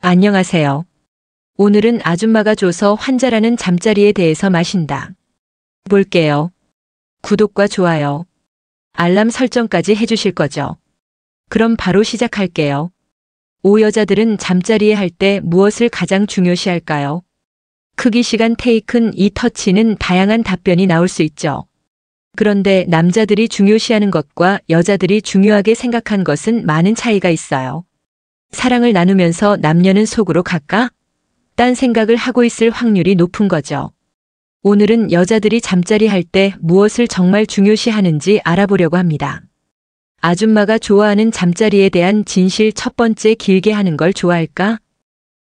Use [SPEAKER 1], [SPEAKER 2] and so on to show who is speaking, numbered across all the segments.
[SPEAKER 1] 안녕하세요. 오늘은 아줌마가 줘서 환자라는 잠자리에 대해서 마신다. 볼게요. 구독과 좋아요, 알람 설정까지 해주실 거죠? 그럼 바로 시작할게요. 여자들은 잠자리에 할 때 무엇을 가장 중요시할까요? 크기, 시간, 테이큰, 이 터치는 다양한 답변이 나올 수 있죠. 그런데 남자들이 중요시하는 것과 여자들이 중요하게 생각한 것은 많은 차이가 있어요. 사랑을 나누면서 남녀는 속으로 딴 생각을 하고 있을 확률이 높은 거죠. 오늘은 여자들이 잠자리 할 때 무엇을 정말 중요시하는지 알아보려고 합니다. 아줌마가 좋아하는 잠자리에 대한 진실. 첫 번째, 길게 하는 걸 좋아할까?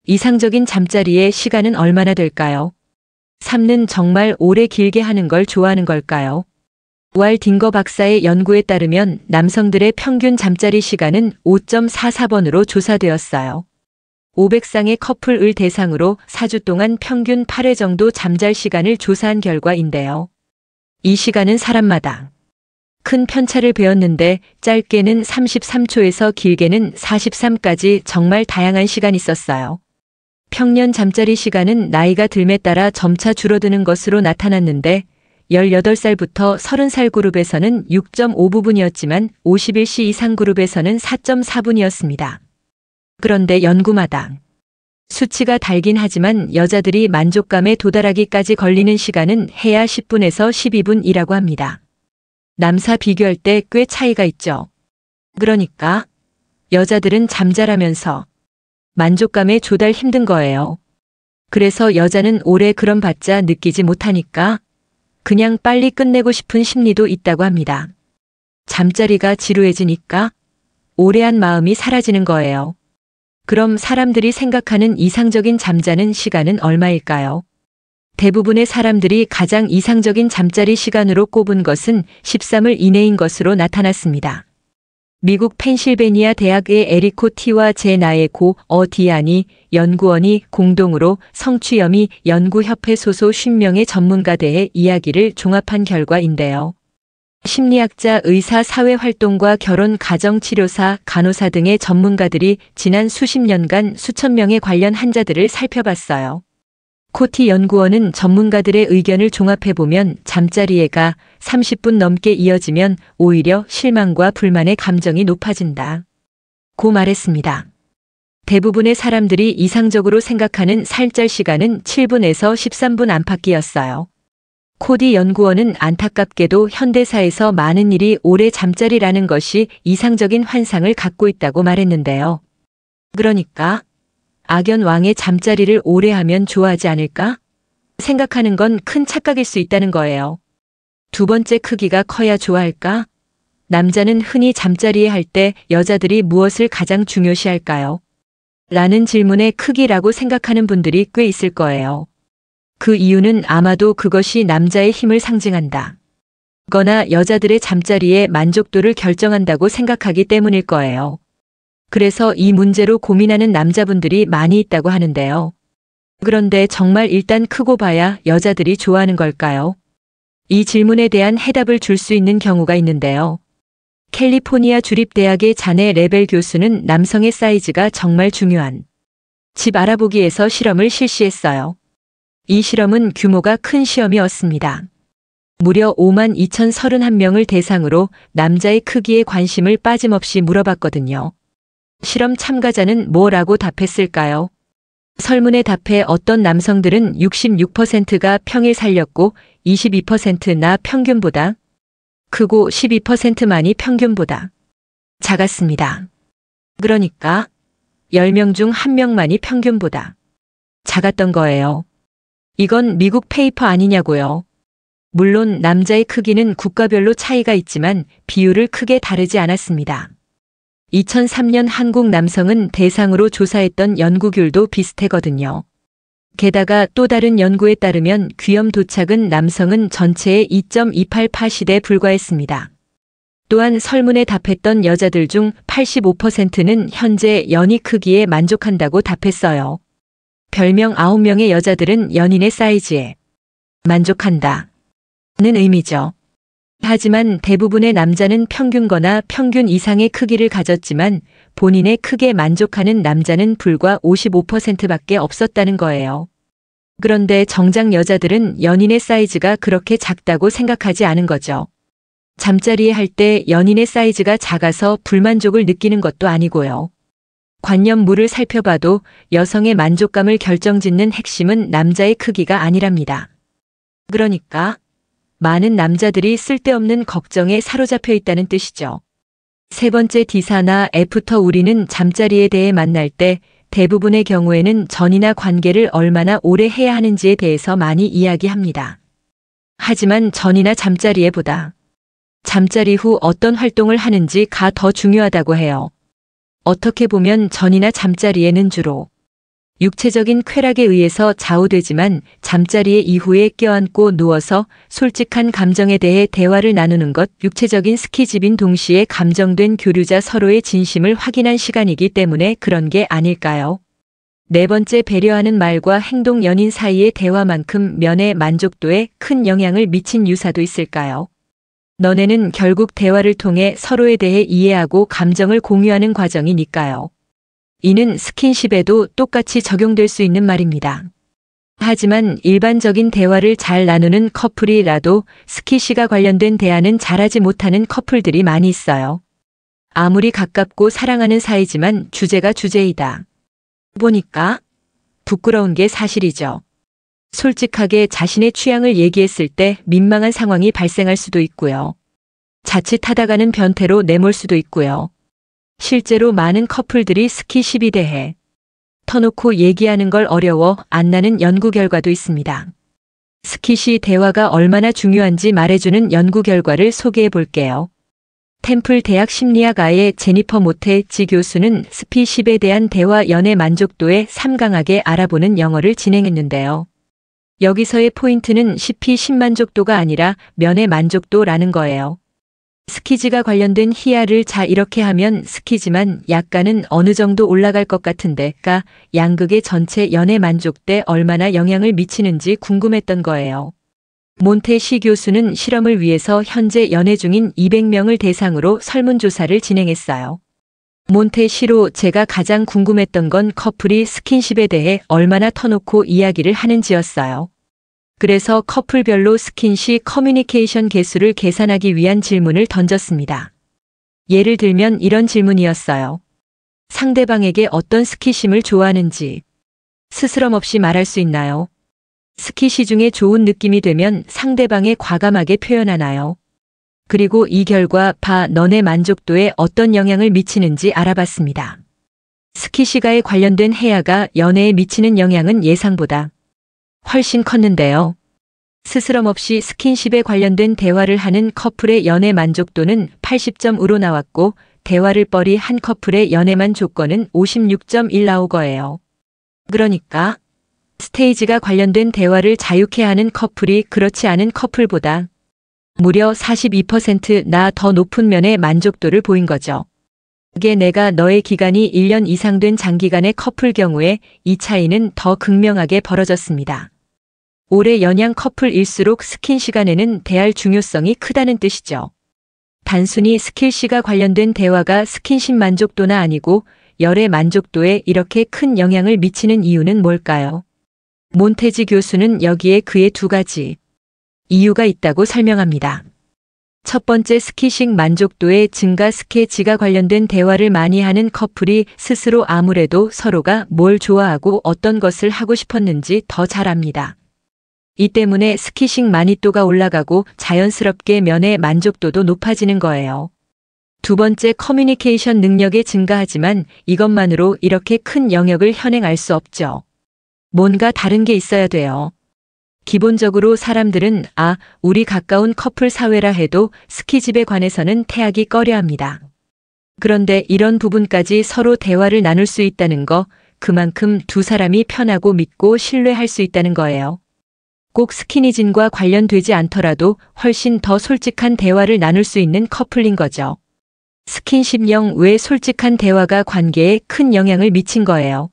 [SPEAKER 1] 이상적인 잠자리의 시간은 얼마나 될까요? 3는 정말 오래 길게 하는 걸 좋아하는 걸까요? 왈딩거 박사의 연구에 따르면 남성들의 평균 잠자리 시간은 5.44번으로 조사되었어요. 500쌍의 커플을 대상으로 4주 동안 평균 8회 정도 잠잘 시간을 조사한 결과인데요. 이 시간은 사람마다 큰 편차를 보였는데 짧게는 33초에서 길게는 43까지 정말 다양한 시간이 있었어요. 평년 잠자리 시간은 나이가 듦에 따라 점차 줄어드는 것으로 나타났는데 18살부터 30살 그룹에서는 6.5부분이었지만 51시 이상 그룹에서는 4.4분이었습니다. 그런데 연구마다 수치가 달긴 하지만 여자들이 만족감에 도달하기까지 걸리는 시간은 해야 10분에서 12분이라고 합니다. 남사 비교할 때 꽤 차이가 있죠. 그러니까 여자들은 잠잘하면서 만족감에 조달 힘든 거예요. 그래서 여자는 오래 그런 봤자 느끼지 못하니까 그냥 빨리 끝내고 싶은 심리도 있다고 합니다. 잠자리가 지루해지니까 오래 한 마음이 사라지는 거예요. 그럼 사람들이 생각하는 이상적인 잠자는 시간은 얼마일까요? 대부분의 사람들이 가장 이상적인 잠자리 시간으로 꼽은 것은 13일 이내인 것으로 나타났습니다. 미국 펜실베니아 대학의 에리코 티와 제나에고 디아니 연구원이 공동으로 성취염이 연구협회 소속 50명의 전문가들의 이야기를 종합한 결과인데요. 심리학자, 의사, 사회활동가, 결혼, 가정치료사, 간호사 등의 전문가들이 지난 수십 년간 수천 명의 관련 환자들을 살펴봤어요. 코티 연구원은 전문가들의 의견을 종합해보면 잠자리가 30분 넘게 이어지면 오히려 실망과 불만의 감정이 높아진다 고 말했습니다. 대부분의 사람들이 이상적으로 생각하는 살잘 시간은 7분에서 13분 안팎이었어요. 코디 연구원은 안타깝게도 현대사에서 많은 일이 오래 잠자리라는 것이 이상적인 환상을 갖고 있다고 말했는데요. 그러니까 악연 왕의 잠자리를 오래 하면 좋아하지 않을까? 생각하는 건 큰 착각일 수 있다는 거예요. 두 번째, 크기가 커야 좋아할까? 남자는 흔히 잠자리에 할 때 여자들이 무엇을 가장 중요시할까요? 라는 질문에 크기라고 생각하는 분들이 꽤 있을 거예요. 그 이유는 아마도 그것이 남자의 힘을 상징한다 거나 여자들의 잠자리의 만족도를 결정한다고 생각하기 때문일 거예요. 그래서 이 문제로 고민하는 남자분들이 많이 있다고 하는데요. 그런데 정말 일단 크고 봐야 여자들이 좋아하는 걸까요? 이 질문에 대한 해답을 줄 수 있는 경우가 있는데요. 캘리포니아 주립대학의 자네 레벨 교수는 남성의 사이즈가 정말 중요한 집 알아보기에서 실험을 실시했어요. 이 실험은 규모가 큰 시험이었습니다. 무려 52,031명을 대상으로 남자의 크기에 관심을 빠짐없이 물어봤거든요. 실험 참가자는 뭐라고 답했을까요? 설문에 답해 어떤 남성들은 66%가 평일 살렸고 22%나 평균보다 크고 12%만이 평균보다 작았습니다. 그러니까 10명 중 1명만이 평균보다 작았던 거예요. 이건 미국 페이퍼 아니냐고요. 물론 남자의 크기는 국가별로 차이가 있지만 비율을 크게 다르지 않았습니다. 2003년 한국 남성은 대상으로 조사했던 연구결도 비슷하거든요. 게다가 또 다른 연구에 따르면 귀염 도착은 남성은 전체의 2.288시대에 불과했습니다. 또한 설문에 답했던 여자들 중 85%는 현재 연희 크기에 만족한다고 답했어요. 별명 9명의 여자들은 연인의 사이즈에 만족한다는 의미죠. 하지만 대부분의 남자는 평균거나 평균 이상의 크기를 가졌지만 본인의 크게 만족하는 남자는 불과 55%밖에 없었다는 거예요. 그런데 정작 여자들은 연인의 사이즈가 그렇게 작다고 생각하지 않은 거죠. 잠자리에 할 때 연인의 사이즈가 작아서 불만족을 느끼는 것도 아니고요. 관념물을 살펴봐도 여성의 만족감을 결정짓는 핵심은 남자의 크기가 아니랍니다. 그러니까 많은 남자들이 쓸데없는 걱정에 사로잡혀 있다는 뜻이죠. 세 번째 D사나 F터 우리는 잠자리에 대해 만날 때 대부분의 경우에는 전이나 관계를 얼마나 오래 해야 하는지에 대해서 많이 이야기합니다. 하지만 전이나 잠자리에보다 잠자리 후 어떤 활동을 하는지가 더 중요하다고 해요. 어떻게 보면 전이나 잠자리에는 주로 육체적인 쾌락에 의해서 좌우되지만 잠자리에 이후에 껴안고 누워서 솔직한 감정에 대해 대화를 나누는 것, 육체적인 스키집인 동시에 감정된 교류자 서로의 진심을 확인한 시간이기 때문에 그런 게 아닐까요? 네 번째, 배려하는 말과 행동. 연인 사이의 대화만큼 면의 만족도에 큰 영향을 미친 유사도 있을까요? 너네는 결국 대화를 통해 서로에 대해 이해하고 감정을 공유하는 과정이니까요. 이는 스킨십에도 똑같이 적용될 수 있는 말입니다. 하지만 일반적인 대화를 잘 나누는 커플이라도 스킨십과 관련된 대화는 잘하지 못하는 커플들이 많이 있어요. 아무리 가깝고 사랑하는 사이지만 주제가 주제이다 보니까 부끄러운 게 사실이죠. 솔직하게 자신의 취향을 얘기했을 때 민망한 상황이 발생할 수도 있고요. 자칫하다가는 변태로 내몰 수도 있고요. 실제로 많은 커플들이 스킨십에 대해 터놓고 얘기하는 걸 어려워 안 나는 연구 결과도 있습니다. 스킨십 대화가 얼마나 중요한지 말해주는 연구 결과를 소개해 볼게요. 템플 대학 심리학과의 제니퍼 모테지 교수는 스킨십에 대한 대화 연애 만족도에 3강하게 알아보는 영어를 진행했는데요. 여기서의 포인트는 CP 10만족도가 아니라 면의 만족도라는 거예요. 스키즈가 관련된 희야를 자 이렇게 하면 스키지만 약간은 어느 정도 올라갈 것 같은데가 양극의 전체 연애 만족도에 얼마나 영향을 미치는지 궁금했던 거예요. 몬테시 교수는 실험을 위해서 현재 연애 중인 200명을 대상으로 설문조사를 진행했어요. 몬테시로 제가 가장 궁금했던 건 커플이 스킨십에 대해 얼마나 터놓고 이야기를 하는지였어요. 그래서 커플별로 스킨십 커뮤니케이션 개수를 계산하기 위한 질문을 던졌습니다. 예를 들면 이런 질문이었어요. 상대방에게 어떤 스킨십을 좋아하는지 스스럼 없이 말할 수 있나요? 스킨십 중에 좋은 느낌이 되면 상대방에 과감하게 표현하나요? 그리고 이 결과 너네 만족도에 어떤 영향을 미치는지 알아봤습니다. 스킨십과에 관련된 해야가 연애에 미치는 영향은 예상보다 훨씬 컸는데요. 스스럼 없이 스킨십에 관련된 대화를 하는 커플의 연애 만족도는 80점으로 나왔고 대화를 뻘이 한 커플의 연애만 조건은 56.1 나오거예요. 그러니까 스테이지가 관련된 대화를 자유케 하는 커플이 그렇지 않은 커플보다 무려 42%나 더 높은 면의 만족도를 보인 거죠. 그게 내가 너의 기간이 1년 이상 된 장기간의 커플 경우에 이 차이는 더 극명하게 벌어졌습니다. 오래 연양 커플일수록 스킨 시간에는 대할 중요성이 크다는 뜻이죠. 단순히 스킨십과 관련된 대화가 스킨십 만족도나 아니고 열의 만족도에 이렇게 큰 영향을 미치는 이유는 뭘까요? 몬테지 교수는 여기에 그의 두 가지 이유가 있다고 설명합니다. 첫 번째, 스킨십 만족도의 증가. 스킨십과 관련된 대화를 많이 하는 커플이 스스로 아무래도 서로가 뭘 좋아하고 어떤 것을 하고 싶었는지 더 잘 압니다. 이 때문에 스킨십 만족도가 올라가고 자연스럽게 면의 만족도도 높아지는 거예요. 두 번째, 커뮤니케이션 능력이 증가하지만 이것만으로 이렇게 큰 영역을 현행할 수 없죠. 뭔가 다른 게 있어야 돼요. 기본적으로 사람들은 우리 가까운 커플 사회라 해도 스킨십에 관해서는 태하기 꺼려합니다. 그런데 이런 부분까지 서로 대화를 나눌 수 있다는 거, 그만큼 두 사람이 편하고 믿고 신뢰할 수 있다는 거예요. 꼭 스키니진과 관련되지 않더라도 훨씬 더 솔직한 대화를 나눌 수 있는 커플인 거죠. 스킨십형 외 솔직한 대화가 관계에 큰 영향을 미친 거예요.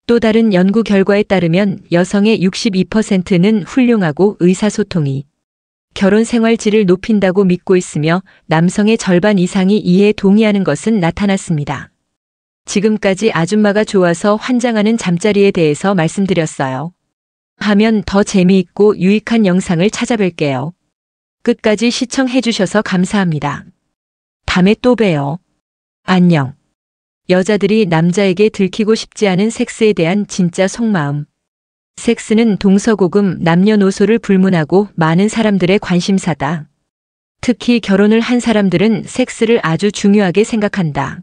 [SPEAKER 1] 또 다른 연구 결과에 따르면 여성의 62%는 훌륭하고 의사소통이 결혼 생활 질을 높인다고 믿고 있으며 남성의 절반 이상이 이에 동의하는 것은 나타났습니다. 지금까지 아줌마가 좋아서 환장하는 잠자리에 대해서 말씀드렸어요. 하면 더 재미있고 유익한 영상을 찾아뵐게요. 끝까지 시청해주셔서 감사합니다. 다음에 또 봬요. 안녕. 여자들이 남자에게 들키고 싶지 않은 섹스에 대한 진짜 속마음. 섹스는 동서고금 남녀노소를 불문하고 많은 사람들의 관심사다. 특히 결혼을 한 사람들은 섹스를 아주 중요하게 생각한다.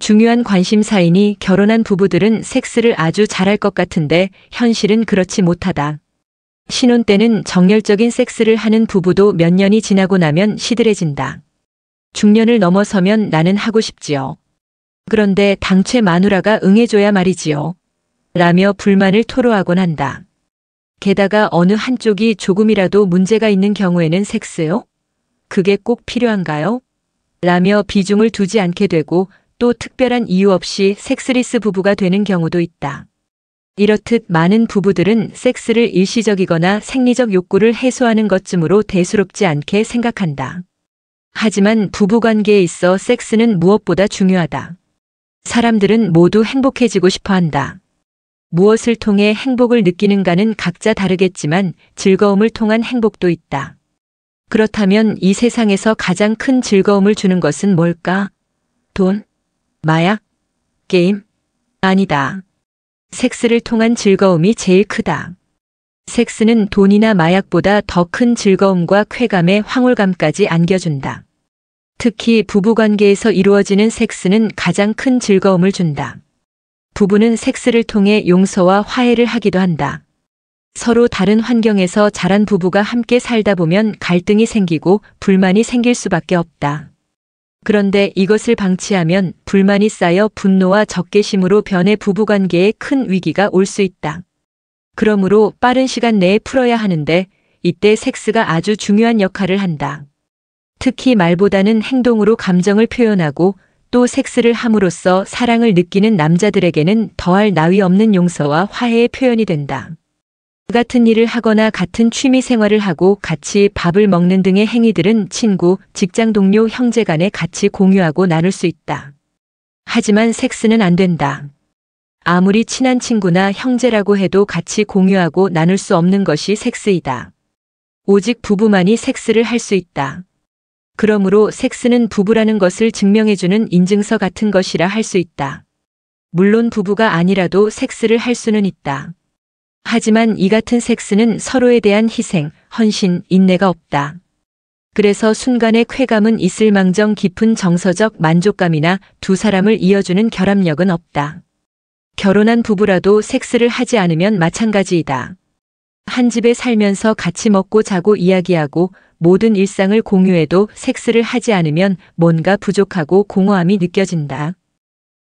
[SPEAKER 1] 중요한 관심사이니 결혼한 부부들은 섹스를 아주 잘할 것 같은데 현실은 그렇지 못하다. 신혼 때는 정열적인 섹스를 하는 부부도 몇 년이 지나고 나면 시들해진다. 중년을 넘어서면 나는 하고 싶지요. 그런데 당최 마누라가 응해줘야 말이지요. 라며 불만을 토로하곤 한다. 게다가 어느 한쪽이 조금이라도 문제가 있는 경우에는 섹스요? 그게 꼭 필요한가요? 라며 비중을 두지 않게 되고 또 특별한 이유 없이 섹스리스 부부가 되는 경우도 있다. 이렇듯 많은 부부들은 섹스를 일시적이거나 생리적 욕구를 해소하는 것쯤으로 대수롭지 않게 생각한다. 하지만 부부관계에 있어 섹스는 무엇보다 중요하다. 사람들은 모두 행복해지고 싶어 한다. 무엇을 통해 행복을 느끼는가는 각자 다르겠지만 즐거움을 통한 행복도 있다. 그렇다면 이 세상에서 가장 큰 즐거움을 주는 것은 뭘까? 돈? 마약? 게임? 아니다. 섹스를 통한 즐거움이 제일 크다. 섹스는 돈이나 마약보다 더 큰 즐거움과 쾌감의 황홀감까지 안겨준다. 특히 부부관계에서 이루어지는 섹스는 가장 큰 즐거움을 준다. 부부는 섹스를 통해 용서와 화해를 하기도 한다. 서로 다른 환경에서 자란 부부가 함께 살다 보면 갈등이 생기고 불만이 생길 수밖에 없다. 그런데 이것을 방치하면 불만이 쌓여 분노와 적개심으로 변해 부부관계에 큰 위기가 올 수 있다. 그러므로 빠른 시간 내에 풀어야 하는데 이때 섹스가 아주 중요한 역할을 한다. 특히 말보다는 행동으로 감정을 표현하고 또 섹스를 함으로써 사랑을 느끼는 남자들에게는 더할 나위 없는 용서와 화해의 표현이 된다. 같은 일을 하거나 같은 취미 생활을 하고 같이 밥을 먹는 등의 행위들은 친구, 직장 동료, 형제 간에 같이 공유하고 나눌 수 있다. 하지만 섹스는 안 된다. 아무리 친한 친구나 형제라고 해도 같이 공유하고 나눌 수 없는 것이 섹스이다. 오직 부부만이 섹스를 할 수 있다. 그러므로 섹스는 부부라는 것을 증명해주는 인증서 같은 것이라 할 수 있다. 물론 부부가 아니라도 섹스를 할 수는 있다. 하지만 이 같은 섹스는 서로에 대한 희생, 헌신, 인내가 없다. 그래서 순간의 쾌감은 있을망정 깊은 정서적 만족감이나 두 사람을 이어주는 결합력은 없다. 결혼한 부부라도 섹스를 하지 않으면 마찬가지이다. 한 집에 살면서 같이 먹고 자고 이야기하고 모든 일상을 공유해도 섹스를 하지 않으면 뭔가 부족하고 공허함이 느껴진다.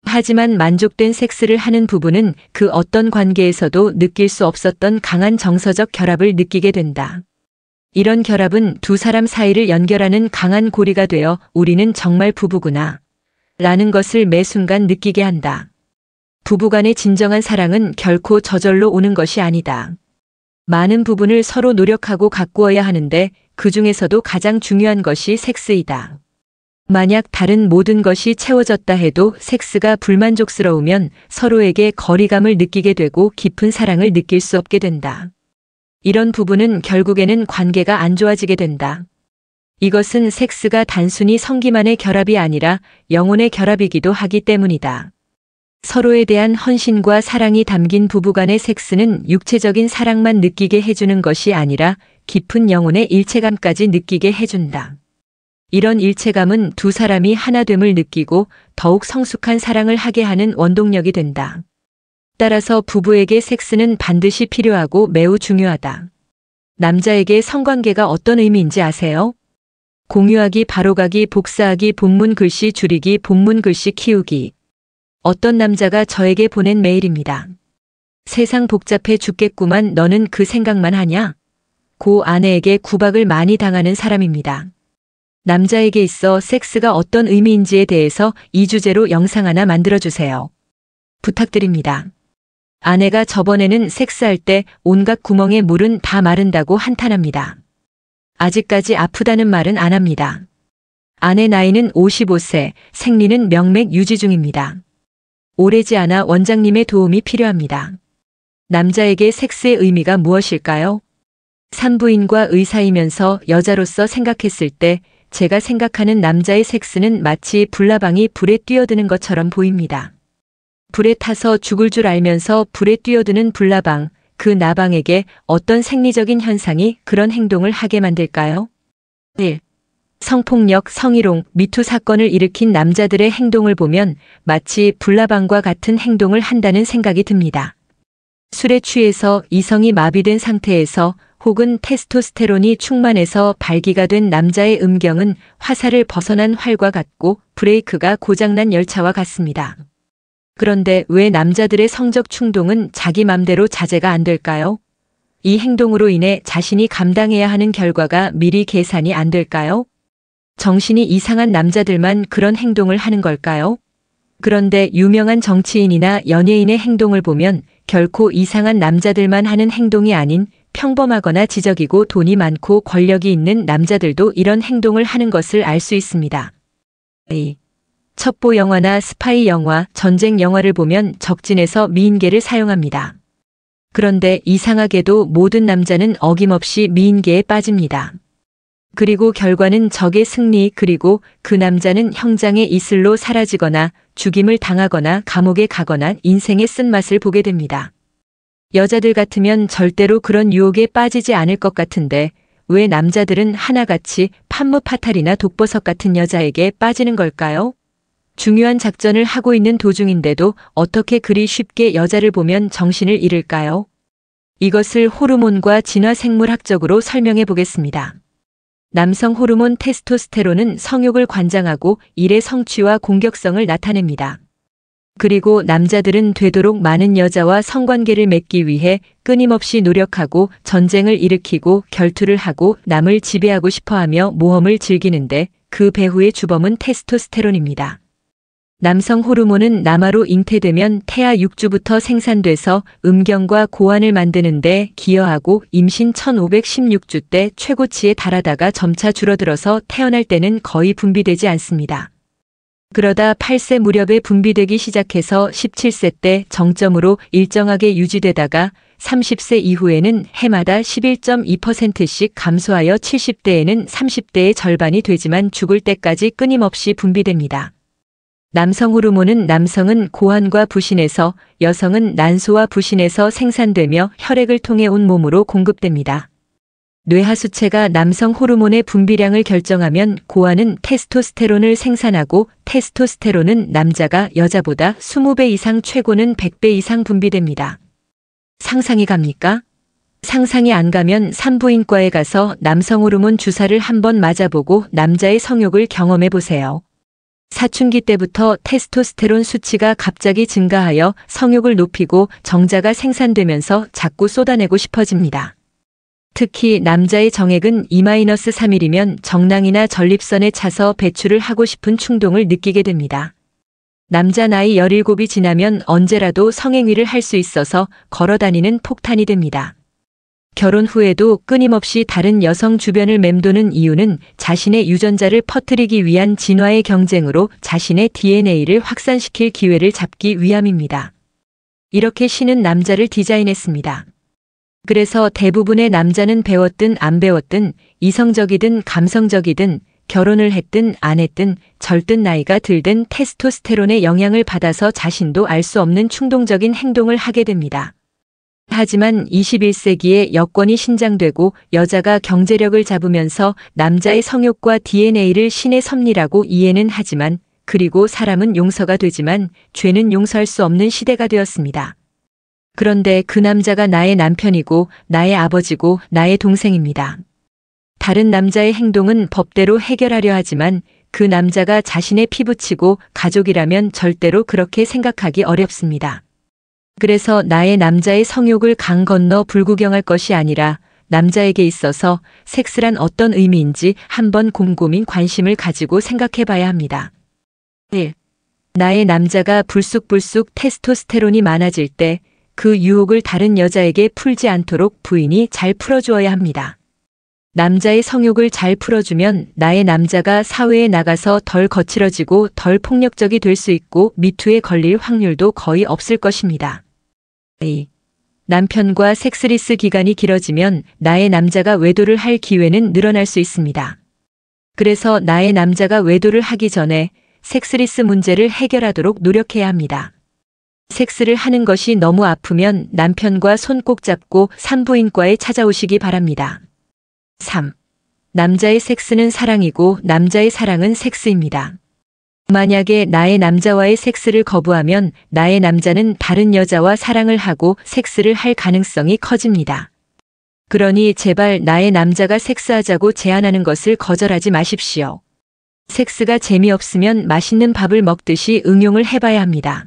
[SPEAKER 1] 하지만 만족된 섹스를 하는 부부는 그 어떤 관계에서도 느낄 수 없었던 강한 정서적 결합을 느끼게 된다. 이런 결합은 두 사람 사이를 연결하는 강한 고리가 되어 우리는 정말 부부구나 라는 것을 매 순간 느끼게 한다. 부부간의 진정한 사랑은 결코 저절로 오는 것이 아니다. 많은 부분을 서로 노력하고 가꾸어야 하는데 그 중에서도 가장 중요한 것이 섹스이다. 만약 다른 모든 것이 채워졌다 해도 섹스가 불만족스러우면 서로에게 거리감을 느끼게 되고 깊은 사랑을 느낄 수 없게 된다. 이런 부분은 결국에는 관계가 안 좋아지게 된다. 이것은 섹스가 단순히 성기만의 결합이 아니라 영혼의 결합이기도 하기 때문이다. 서로에 대한 헌신과 사랑이 담긴 부부간의 섹스는 육체적인 사랑만 느끼게 해주는 것이 아니라 깊은 영혼의 일체감까지 느끼게 해준다. 이런 일체감은 두 사람이 하나됨을 느끼고 더욱 성숙한 사랑을 하게 하는 원동력이 된다. 따라서 부부에게 섹스는 반드시 필요하고 매우 중요하다. 남자에게 성관계가 어떤 의미인지 아세요? 공유하기, 바로가기, 복사하기, 본문 글씨 줄이기, 본문 글씨 키우기. 어떤 남자가 저에게 보낸 메일입니다. 세상 복잡해 죽겠구만 너는 그 생각만 하냐? 고 아내에게 구박을 많이 당하는 사람입니다. 남자에게 있어 섹스가 어떤 의미인지에 대해서 이 주제로 영상 하나 만들어주세요. 부탁드립니다. 아내가 저번에는 섹스할 때 온갖 구멍에 물은 다 마른다고 한탄합니다. 아직까지 아프다는 말은 안 합니다. 아내 나이는 55세, 생리는 명맥 유지 중입니다. 오래지 않아 원장님의 도움이 필요합니다. 남자에게 섹스의 의미가 무엇일까요? 산부인과 의사이면서 여자로서 생각했을 때 제가 생각하는 남자의 섹스는 마치 불나방이 불에 뛰어드는 것처럼 보입니다. 불에 타서 죽을 줄 알면서 불에 뛰어드는 불나방, 그 나방에게 어떤 생리적인 현상이 그런 행동을 하게 만들까요? 1. 성폭력, 성희롱, 미투 사건을 일으킨 남자들의 행동을 보면 마치 불나방과 같은 행동을 한다는 생각이 듭니다. 술에 취해서 이성이 마비된 상태에서 혹은 테스토스테론이 충만해서 발기가 된 남자의 음경은 화살을 벗어난 활과 같고 브레이크가 고장난 열차와 같습니다. 그런데 왜 남자들의 성적 충동은 자기 맘대로 자제가 안 될까요? 이 행동으로 인해 자신이 감당해야 하는 결과가 미리 계산이 안 될까요? 정신이 이상한 남자들만 그런 행동을 하는 걸까요? 그런데 유명한 정치인이나 연예인의 행동을 보면 결코 이상한 남자들만 하는 행동이 아닌 평범하거나 지적이고 돈이 많고 권력이 있는 남자들도 이런 행동을 하는 것을 알 수 있습니다. 첩보 영화나 스파이 영화, 전쟁 영화를 보면 적진에서 미인계를 사용합니다. 그런데 이상하게도 모든 남자는 어김없이 미인계에 빠집니다. 그리고 결과는 적의 승리, 그리고 그 남자는 형장의 이슬로 사라지거나 죽임을 당하거나 감옥에 가거나 인생의 쓴맛을 보게 됩니다. 여자들 같으면 절대로 그런 유혹에 빠지지 않을 것 같은데 왜 남자들은 하나같이 판무파탈이나 독버섯 같은 여자에게 빠지는 걸까요? 중요한 작전을 하고 있는 도중인데도 어떻게 그리 쉽게 여자를 보면 정신을 잃을까요? 이것을 호르몬과 진화생물학적으로 설명해 보겠습니다. 남성 호르몬 테스토스테론은 성욕을 관장하고 일의 성취와 공격성을 나타냅니다. 그리고 남자들은 되도록 많은 여자와 성관계를 맺기 위해 끊임없이 노력하고 전쟁을 일으키고 결투를 하고 남을 지배하고 싶어하며 모험을 즐기는데 그 배후의 주범은 테스토스테론입니다. 남성 호르몬은 남아로 잉태되면 태아 6주부터 생산돼서 음경과 고환을 만드는데 기여하고 임신 1516주 때 최고치에 달하다가 점차 줄어들어서 태어날 때는 거의 분비되지 않습니다. 그러다 8세 무렵에 분비되기 시작해서 17세 때 정점으로 일정하게 유지되다가 30세 이후에는 해마다 11.2%씩 감소하여 70대에는 30대의 절반이 되지만 죽을 때까지 끊임없이 분비됩니다. 남성 호르몬은 남성은 고환과 부신에서 여성은 난소와 부신에서 생산되며 혈액을 통해 온 몸으로 공급됩니다. 뇌하수체가 남성 호르몬의 분비량을 결정하면 고환은 테스토스테론을 생산하고 테스토스테론은 남자가 여자보다 20배 이상 최고는 100배 이상 분비됩니다. 상상이 갑니까? 상상이 안 가면 산부인과에 가서 남성 호르몬 주사를 한번 맞아보고 남자의 성욕을 경험해 보세요. 사춘기 때부터 테스토스테론 수치가 갑자기 증가하여 성욕을 높이고 정자가 생산되면서 자꾸 쏟아내고 싶어집니다. 특히 남자의 정액은 2-3일이면 정낭이나 전립선에 차서 배출을 하고 싶은 충동을 느끼게 됩니다. 남자 나이 17이 지나면 언제라도 성행위를 할 수 있어서 걸어다니는 폭탄이 됩니다. 결혼 후에도 끊임없이 다른 여성 주변을 맴도는 이유는 자신의 유전자를 퍼뜨리기 위한 진화의 경쟁으로 자신의 DNA를 확산시킬 기회를 잡기 위함입니다. 이렇게 신은 남자를 디자인했습니다. 그래서 대부분의 남자는 배웠든 안 배웠든 이성적이든 감성적이든 결혼을 했든 안 했든 절든 나이가 들든 테스토스테론의 영향을 받아서 자신도 알 수 없는 충동적인 행동을 하게 됩니다. 하지만 21세기에 여권이 신장되고 여자가 경제력을 잡으면서 남자의 성욕과 DNA를 신의 섭리라고 이해는 하지만 그리고 사람은 용서가 되지만 죄는 용서할 수 없는 시대가 되었습니다. 그런데 그 남자가 나의 남편이고 나의 아버지고 나의 동생입니다. 다른 남자의 행동은 법대로 해결하려 하지만 그 남자가 자신의 피부치고 가족이라면 절대로 그렇게 생각하기 어렵습니다. 그래서 나의 남자의 성욕을 강 건너 불구경할 것이 아니라 남자에게 있어서 섹스란 어떤 의미인지 한번 곰곰이 관심을 가지고 생각해 봐야 합니다. 1. 나의 남자가 불쑥불쑥 테스토스테론이 많아질 때 그 유혹을 다른 여자에게 풀지 않도록 부인이 잘 풀어주어야 합니다. 남자의 성욕을 잘 풀어주면 나의 남자가 사회에 나가서 덜 거칠어지고 덜 폭력적이 될 수 있고 미투에 걸릴 확률도 거의 없을 것입니다. A. 남편과 섹스리스 기간이 길어지면 나의 남자가 외도를 할 기회는 늘어날 수 있습니다. 그래서 나의 남자가 외도를 하기 전에 섹스리스 문제를 해결하도록 노력해야 합니다. 섹스를 하는 것이 너무 아프면 남편과 손 꼭 잡고 산부인과에 찾아오시기 바랍니다. 3. 남자의 섹스는 사랑이고 남자의 사랑은 섹스입니다. 만약에 나의 남자와의 섹스를 거부하면 나의 남자는 다른 여자와 사랑을 하고 섹스를 할 가능성이 커집니다. 그러니 제발 나의 남자가 섹스하자고 제안하는 것을 거절하지 마십시오. 섹스가 재미없으면 맛있는 밥을 먹듯이 응용을 해봐야 합니다.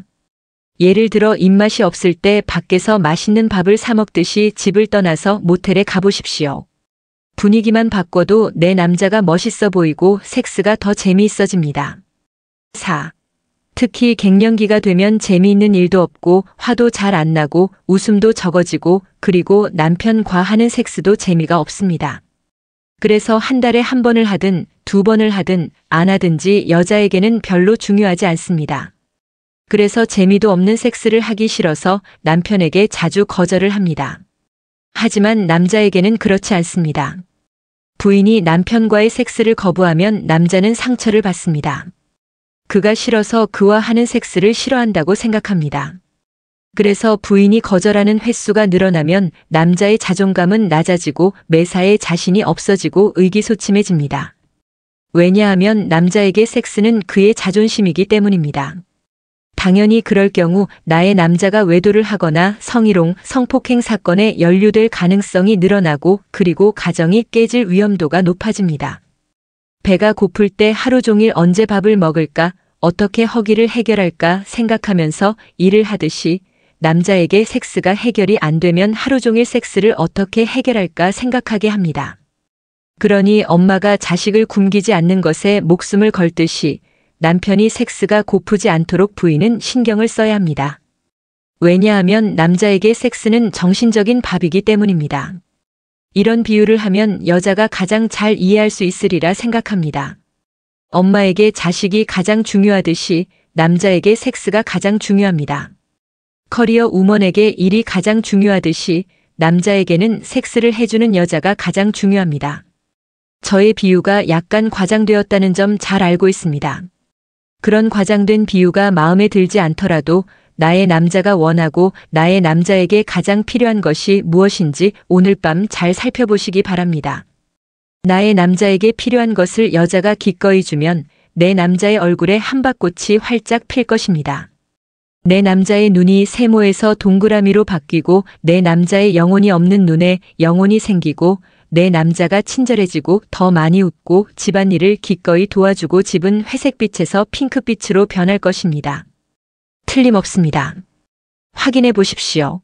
[SPEAKER 1] 예를 들어 입맛이 없을 때 밖에서 맛있는 밥을 사 먹듯이 집을 떠나서 모텔에 가보십시오. 분위기만 바꿔도 내 남자가 멋있어 보이고 섹스가 더 재미있어집니다. 4. 특히 갱년기가 되면 재미있는 일도 없고 화도 잘 안 나고 웃음도 적어지고 그리고 남편과 하는 섹스도 재미가 없습니다. 그래서 한 달에 한 번을 하든 두 번을 하든 안 하든지 여자에게는 별로 중요하지 않습니다. 그래서 재미도 없는 섹스를 하기 싫어서 남편에게 자주 거절을 합니다. 하지만 남자에게는 그렇지 않습니다. 부인이 남편과의 섹스를 거부하면 남자는 상처를 받습니다. 그가 싫어서 그와 하는 섹스를 싫어한다고 생각합니다. 그래서 부인이 거절하는 횟수가 늘어나면 남자의 자존감은 낮아지고 매사에 자신이 없어지고 의기소침해집니다. 왜냐하면 남자에게 섹스는 그의 자존심이기 때문입니다. 당연히 그럴 경우 나의 남자가 외도를 하거나 성희롱, 성폭행 사건에 연루될 가능성이 늘어나고 그리고 가정이 깨질 위험도가 높아집니다. 배가 고플 때 하루 종일 언제 밥을 먹을까, 어떻게 허기를 해결할까 생각하면서 일을 하듯이 남자에게 섹스가 해결이 안 되면 하루 종일 섹스를 어떻게 해결할까 생각하게 합니다. 그러니 엄마가 자식을 굶기지 않는 것에 목숨을 걸듯이 남편이 섹스가 고프지 않도록 부인은 신경을 써야 합니다. 왜냐하면 남자에게 섹스는 정신적인 밥이기 때문입니다. 이런 비유를 하면 여자가 가장 잘 이해할 수 있으리라 생각합니다. 엄마에게 자식이 가장 중요하듯이 남자에게 섹스가 가장 중요합니다. 커리어 우먼에게 일이 가장 중요하듯이 남자에게는 섹스를 해주는 여자가 가장 중요합니다. 저의 비유가 약간 과장되었다는 점 잘 알고 있습니다. 그런 과장된 비유가 마음에 들지 않더라도 나의 남자가 원하고 나의 남자에게 가장 필요한 것이 무엇인지 오늘 밤 잘 살펴보시기 바랍니다. 나의 남자에게 필요한 것을 여자가 기꺼이 주면 내 남자의 얼굴에 한박꽃이 활짝 필 것입니다. 내 남자의 눈이 세모에서 동그라미로 바뀌고 내 남자의 영혼이 없는 눈에 영혼이 생기고 내 남자가 친절해지고 더 많이 웃고 집안일을 기꺼이 도와주고 집은 회색빛에서 핑크빛으로 변할 것입니다. 틀림없습니다. 확인해 보십시오.